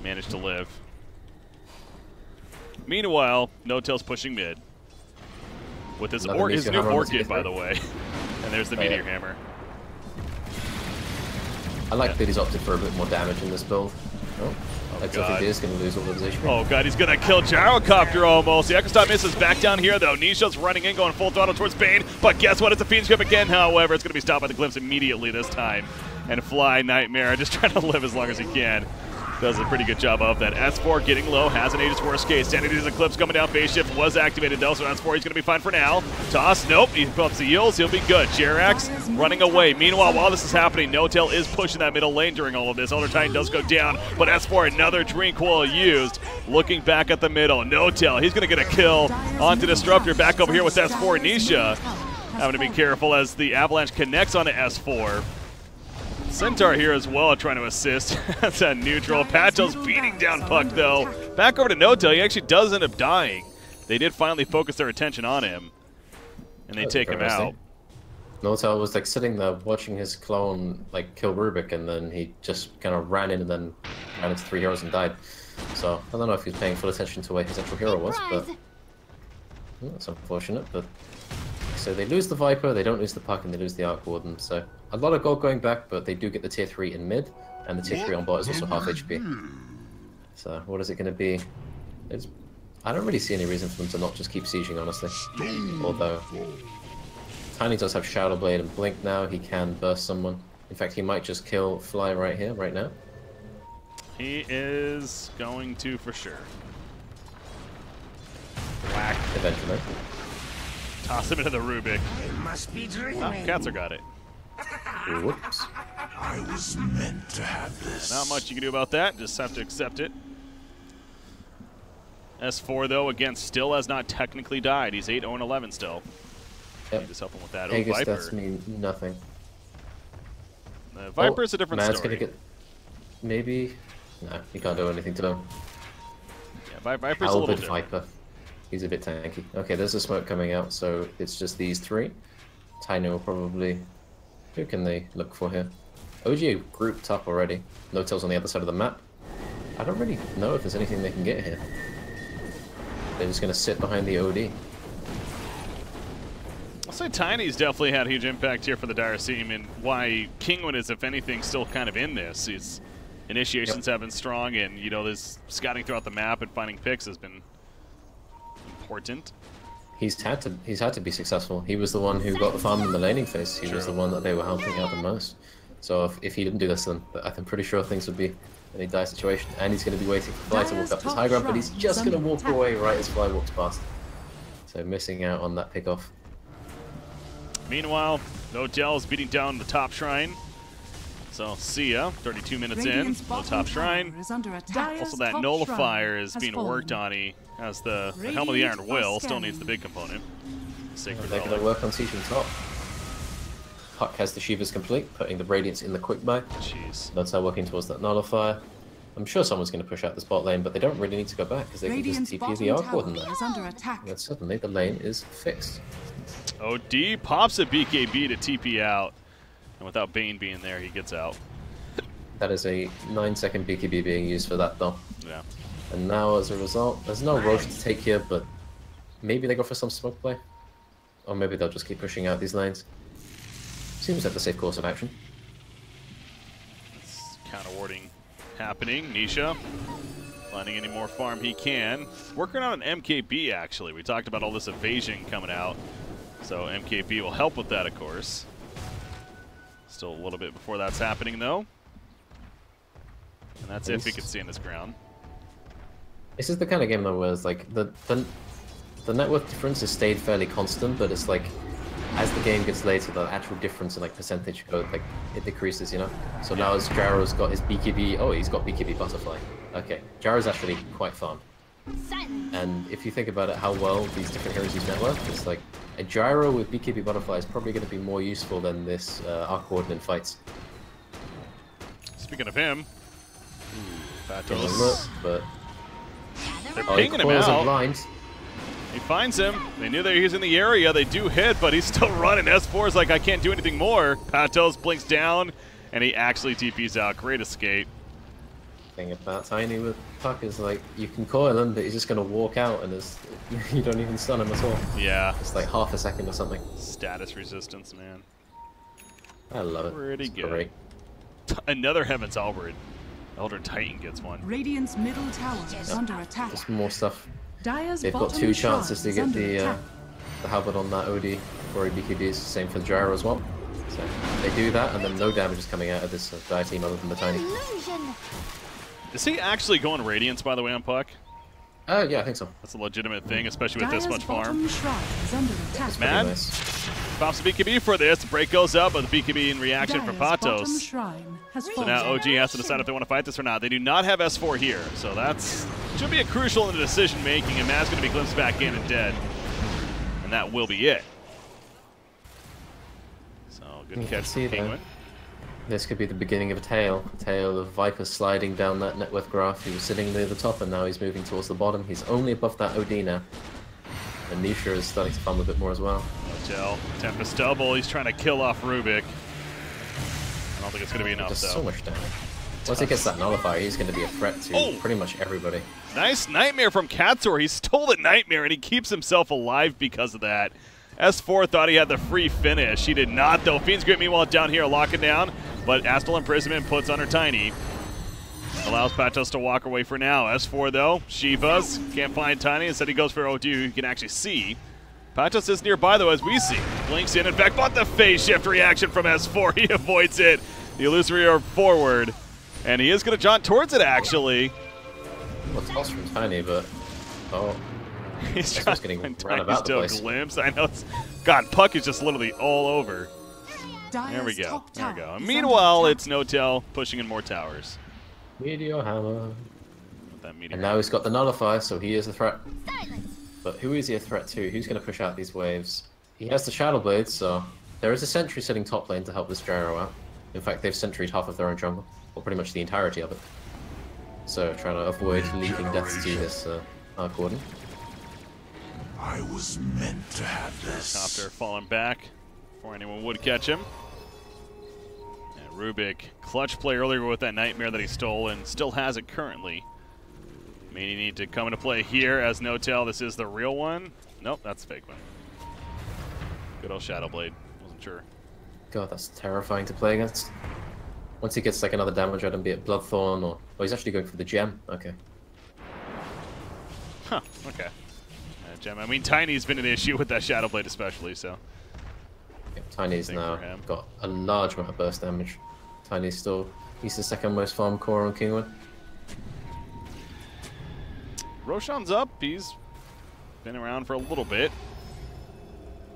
Managed to live. Meanwhile, No-Tail's pushing mid. With his new Orchid, by the way. And there's the Meteor Hammer. I like that he's opted for a bit more damage in this build. Oh, I think he is going to lose all of his HP. Oh god, he's going to kill Gyrocopter almost. The Echo Star misses back down here though. Nisha's running in, going full throttle towards Bane. But guess what? It's a Fiend's Grip again, however. It's going to be stopped by the Glimpse immediately this time. And Fly Nightmare just trying to live as long as he can. Does a pretty good job of that. S4 getting low, has an Aegis worst case. Sanity's Eclipse coming down, phase shift was activated though, so S4 he's going to be fine for now. Toss, nope, he bumps the Yules, he'll be good. Jerax running away. Meanwhile, while this is happening, No-Tail is pushing that middle lane during all of this. Elder Titan does go down, but S4 another Dream Coil used. Looking back at the middle, No-Tail, he's going to get a kill onto Disruptor. Back over here with S4, Nisha. Having to be careful as the Avalanche connects onto S4. Centaur here as well trying to assist. That's a neutral. Pato's beating down Puck though. Back over to No-Tail. He actually does end up dying. They did finally focus their attention on him. And they take him out. No-Tail was like sitting there watching his clone like kill Rubik, and then he just kind of ran in and then ran into 3 heroes and died. So I don't know if he's paying full attention to where his actual hero was, but that's unfortunate. But so they lose the Viper, they don't lose the Puck, and they lose the Arc Warden. So a lot of gold going back, but they do get the tier 3 in mid, and the tier 3 on bot is also half HP. So what is it going to be? I don't really see any reason for them to not just keep sieging, honestly. Although Tiny does have Shadow Blade and Blink now, he can burst someone. In fact, he might just kill Fly right here, right now. He is going to for sure. Whack. Eventually. Toss him into the Rubik. Must be dreaming. Oh, Katsuor got it. Whoops. I was meant to have this. Not much you can do about that. Just have to accept it. S4, though, again, still has not technically died. He's 8-0-11 still. Yep. Just help him with that. Aegis Viper. stats mean nothing. Viper's a different Mad's story. Gonna get... Maybe... No, he can't do anything to them. Yeah, Viper's a little bit Viper. He's a bit tanky. Okay, there's a smoke coming out, so it's just these 3. Tiny will probably... Who can they look for here? OG grouped up already. No-Tail's on the other side of the map. I don't really know if there's anything they can get here. They're just going to sit behind the OD. I'll say Tiny's definitely had a huge impact here for the Dire team, and why Kinguin is, if anything, still kind of in this. His initiations have been strong, and, you know, this scouting throughout the map and finding picks has been important. He's had to be successful. He was the one who got the farm in the laning phase. He was the one that they were helping out the most. So if he didn't do this, then I'm pretty sure things would be in a dire situation. And he's going to be waiting for Fly to walk up this high ground, but he's just going to walk away right as Fly walks past. So missing out on that pickoff. Meanwhile, No-Tail is beating down the top shrine. So see ya. 32 minutes in. No top shrine. Also, that nullifier is being worked on. He has the Helm of the Iron Will. Still needs the big component. Sacred They're going to work on sieging top. Puck has the Shivas complete, putting the Radiance in the quick buy. Jeez. No-Tail working towards that nullifier. I'm sure someone's going to push out the spot lane, but they don't really need to go back because they can just TP the Arc Warden there. And suddenly the lane is fixed. OD pops a BKB to TP out. And without Bane being there, he gets out. That is a 9-second BKB being used for that though. Yeah. And now as a result, there's no Roche to take here, but maybe they go for some smoke play. Or maybe they'll just keep pushing out these lanes. Seems like the safe course of action. Counter warding happening. Nisha finding any more farm he can. Working on an MKB actually. We talked about all this evasion coming out. So MKB will help with that, of course. Still a little bit before that's happening though. And that's if he can see in this ground. This is the kind of game though where it's like the net worth difference has stayed fairly constant, but it's like as the game gets later, the actual difference in like percentage like it decreases, you know. So now as Jaro's got his BKB, oh, he's got BKB Butterfly. Okay, Jaro's actually quite farmed. And if you think about it, how well these different heroes use net worth, it's like a Gyro with BKB Butterfly is probably going to be more useful than this Arc Warden in fights. Speaking of him, Look, but they're pinging him out. Blind. He finds him. They knew that he was in the area. They do hit, but he's still running. S4 is like, I can't do anything more. Patos blinks down, and he actually TPs out. Great escape. Thing about Tiny with Puck is like, you can coil him, but he's just going to walk out, and you don't even stun him at all. Yeah. It's like half a second or something. Status resistance, man. I love it. Pretty it's good. Great. Another Heaven's Albert. Elder Titan gets one. Radiant's middle tower is under attack. Just more stuff. Dire's They've got bottom 2 chances to shrine get is under the halberd on that OD before he BKBs. Same for Gyro as well. So they do that, and then no damage is coming out of this Dire team other than the Tiny. Is he actually going Radiance, by the way, on Puck? Yeah, I think so. That's a legitimate thing, especially with this much bottom farm. shrine is under attack. Man, Nice. pops the BKB for this. Break goes up, but the BKB in reaction for Dire's bottom Patos. shrine has So fallen. now OG has to decide if they want to fight this or not. They do not have S4 here, so that's should be a crucial in the decision making. And Matt's going to be glimpsed back in and dead, and that will be it. So good catch from Kinguin. This could be the beginning of a tale of Viper sliding down that net worth graph. He was sitting near the top, and now he's moving towards the bottom. He's only above that OD now. And Nisha is starting to farm a bit more as well. Hotel, Tempest double. He's trying to kill off Rubik. I don't think it's going to be enough, Just though. so much damage. Once he gets that nullifier, he's going to be a threat to pretty much everybody. Nice Nightmare from Katsor. He stole the Nightmare, and he keeps himself alive because of that. S4 thought he had the free finish. He did not, though. Fiend's Grip, meanwhile, down here, locking down. But Astral Imprisonment puts under Tiny. Allows Patos to walk away for now. S4, though, Shiva's can't find Tiny. Instead, he goes for O2, you can actually see. Patos is nearby, though, as we see. Blinks in fact, but the phase shift reaction from S4. He avoids it. The Illusory Orb forward. And he is going to jaunt towards it, actually. Well, toss from Tiny, but... Oh. He's That's trying getting to ran about the place. glimpse. I know it's... God, Puck is just literally all over. Dire's There we go. top There we tower go. is Meanwhile, under it's No-Tail pushing in more towers. Meteor Hammer. With that meteor. And now he's got the nullifier, so he is a threat. But who is he a threat to? Who's going to push out these waves? He has the Shadow Blade, so there is a sentry sitting top lane to help this Gyro out. In fact, they've sentried half of their own jungle, or pretty much the entirety of it. So trying to avoid leaving deaths to this Arc Warden. I was meant to have this. Copter falling back before anyone would catch him. And Rubik, clutch play earlier with that Nightmare that he stole and still has it currently. May need to come into play here as No-Tail. This is the real one. Nope, that's the fake one. Good old Shadow Blade. Wasn't sure. God, that's terrifying to play against. Once he gets like another damage item, be it Bloodthorn or... Oh, he's actually going for the gem. Okay. Huh, okay. Gem. I mean, Tiny's been an issue with that Shadow Blade especially, so... Yep, Tiny's Thing now for him. got a large amount of burst damage. Tiny's still... He's the second most farm core on Kinguin. Roshan's up. He's been around for a little bit.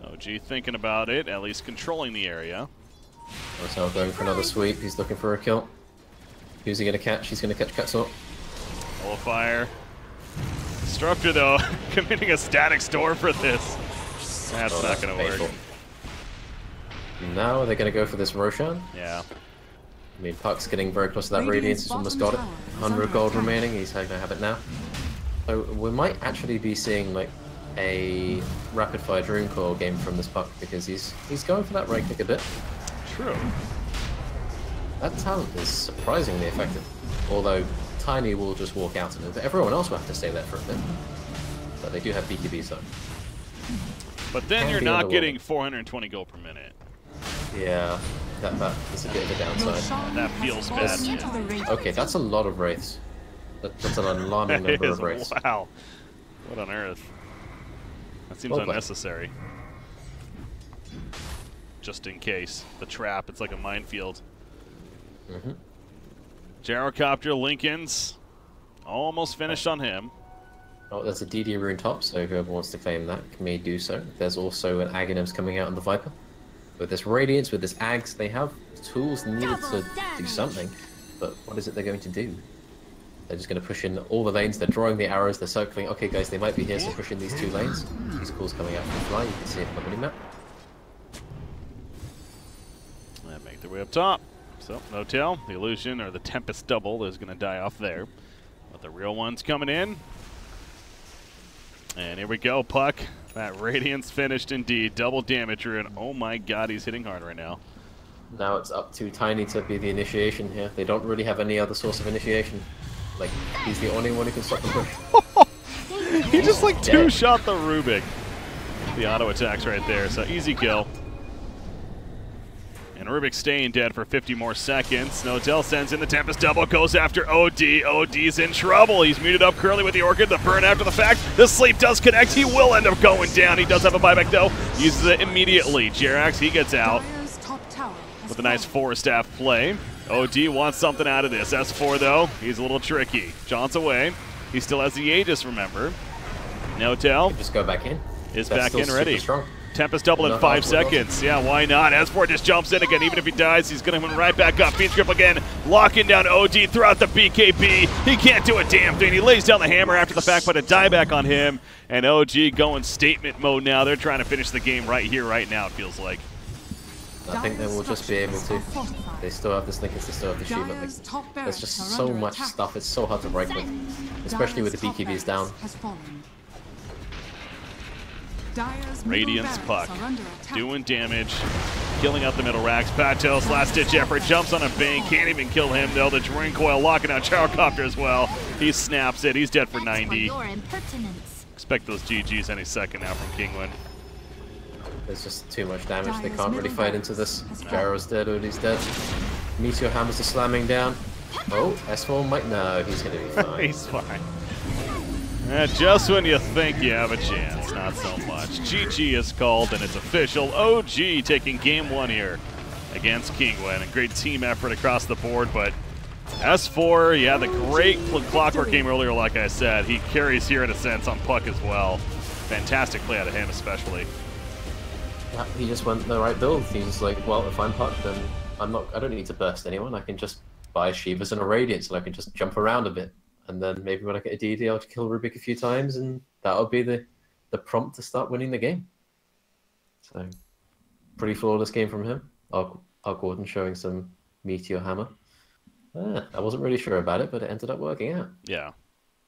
OG thinking about it, at least controlling the area. Roshan going for another sweep. He's looking for a kill. Who's he going to catch? He's going to catch Katsor. Qualifier. Disruptor, though, committing a static store for this. That's not going to work. Now they're going to go for this Roshan. Yeah. I mean, Puck's getting very close to that Radiance. He's almost got it. 100 gold remaining. He's going to have it now. So we might actually be seeing like a rapid fire Dream Core game from this Puck because he's going for that right click a bit. True. That talent is surprisingly effective. Although Tiny will just walk out of it, but everyone else will have to stay there for a bit. But they do have BKB, so. But then you're not getting 420 gold per minute. Yeah, that is a bit of a downside. That feels bad. Man. Okay, that's a lot of wraiths. That's an alarming number of wraiths. Wow. What on earth? That seems unnecessary. Just in case. The trap, it's like a minefield. Gyrocopter Lincoln's almost finished on him. Oh, there's a DD rune top, so whoever wants to claim that may do so. There's also an Aghanim's coming out on the Viper. With this Radiance, with this Ags, they have tools needed to do something. But what is it they're going to do? They're just going to push in all the lanes, they're drawing the arrows, they're circling. Okay guys, they might be here, so push in these 2 lanes. These calls coming out from the fly, you can see it on the mini-map. And make their way up top. So, no tell, the illusion or the Tempest double is going to die off there. But the real one's coming in. And here we go, Puck. That Radiance finished indeed. Double damage rune. Oh my god, he's hitting hard right now. Now it's up to Tiny to be the initiation here. They don't really have any other source of initiation. Like, he's the only one who can stop the push. He just like two-shot the Rubik. The auto attacks right there, so easy kill. And Rubik staying dead for 50 more seconds. Notel sends in the Tempest double, goes after OD. OD's in trouble. He's muted up Curly with the Orchid, the burn after the fact. The sleep does connect. He will end up going down. He does have a buyback though. Uses it immediately. Jerax, he gets out with a nice 4-staff play. OD wants something out of this. S4 though, he's a little tricky. John's away. He still has the Aegis, remember. Notel just go back in. Is back in ready. Strong. Tempest double in 5 seconds. Yeah, why not? S4 just jumps in again. Even if he dies, he's going to come right back up. Fiend's Grip again, locking down OD throughout the BKB. He can't do a damn thing. He lays down the hammer after the fact, but a dieback on him. And OG going statement mode now. They're trying to finish the game right here, right now, it feels like. I think they will just be able to. They still have the Snickers, they still have the Shiva. Like, there's just so much stuff. It's so hard to break with, especially with the BKBs down. Radiance Puck doing damage, killing out the middle racks. Patos, last-ditch effort, jumps on a Bane, can't even kill him though. The Drain Coil locking out Gyrocopter as well. He snaps it, he's dead for 90. Expect those GGs any second now from Kinguin. There's just too much damage, they can't really fight into this. Gyro's dead, Udi's dead. Meteor Hammers are slamming down. Oh, S4 might, no, he's gonna be fine. He's fine. Just when you think you have a chance, not so much. GG is called and it's official. OG taking game 1 here against Kinguin. A great team effort across the board, but S4, yeah, the great Clockwork game earlier, like I said. He carries here in a sense on Puck as well. Fantastic play out of him especially. Yeah, he just went the right build. He's like, well, if I'm Puck, then I don't need to burst anyone. I can just buy Shivas and a Radiance and I can just jump around a bit. And then maybe when I get a DD, I'll kill Rubik a few times, and that'll be the prompt to start winning the game. So, pretty flawless game from him. Our Gordon showing some Meteor Hammer. I wasn't really sure about it, but it ended up working out. Yeah.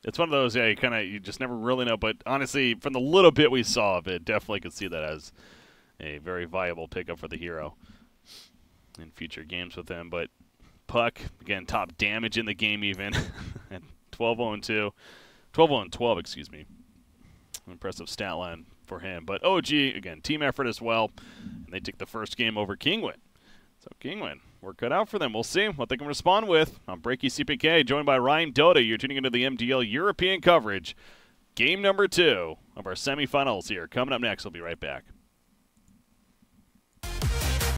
It's one of those, yeah, you just never really know. But honestly, from the little bit we saw of it, definitely could see that as a very viable pickup for the hero in future games with him. But Puck, again, top damage in the game even. And 12-0-2. 12-0-12, excuse me. Impressive stat line for him. But OG, again, team effort as well. And they take the first game over Kinguin. So Kinguin, we're cut out for them. We'll see what they can respond with. I'm BreakyCPK, joined by Rimedota. You're tuning into the MDL European coverage. Game number 2 of our semifinals here. Coming up next, we'll be right back.